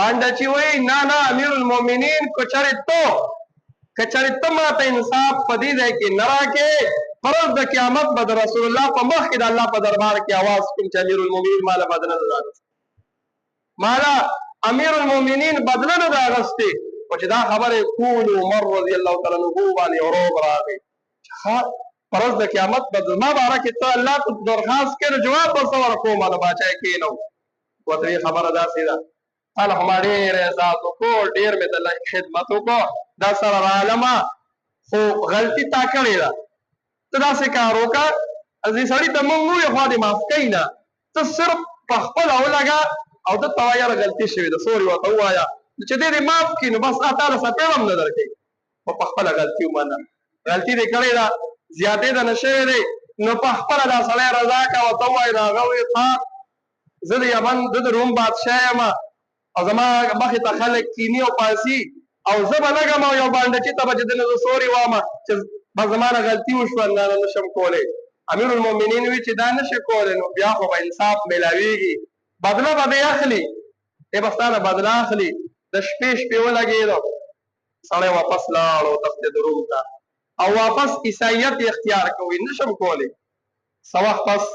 باندې چې وای نه امیر المؤمنین کچره ته ماته انصاف په دې ځای کې نه راکې فرض د قیامت به د رسول الله په مخ کې د الله په دربار کې आवाज کوم چې امیر المؤمنین مال بدله نه راغست مالا امیر المؤمنین بدله نه راغستې او چې دا خبره کول عمر رضی الله تعالی عنہ باندې اورو راغی فرض د قیامت به ما باره کې ته الله ته درخواست کړ جواب به څه ورکوم مالا باچا کې نو وته خبره دا سیده قال ہمارے احساس کو ډیر مې د خدمت کو دا سره عالمه خو غلطی تا کړې ده ته دا څه کار وکړه ازي سړی ته مونږ یو خو دې معاف کینا ته صرف په خپل اولګه او د توایا غلطی شوی ده سوري وته وایا چې دې معاف کینو بس تعالی سره پیغام نه درکې په خپل غلطی ومنه غلطی دې کړې ده زیاتې ده نشه دې نو په خپل دا سړی رضا کا وته وای راغوي ها زه د یمن د روم بادشاہ یم او زما مخې ته خلک کینی او پاسی او زه به لګم او یو باندې چې ته به چې د سوري وامه چې به زمانه غلطي وشوه نه نشم کولی امیر المؤمنین وی چې دا نشي کولی نو بیا خو به انصاف میلاویږي بدله به دې اخلي ای به ستا نه بدله اخلي د شپې ولګېدو سړی واپس لاړ او تخت د روم ته او واپس عیسایت اختیار کوي نشم کولی څه وخت پس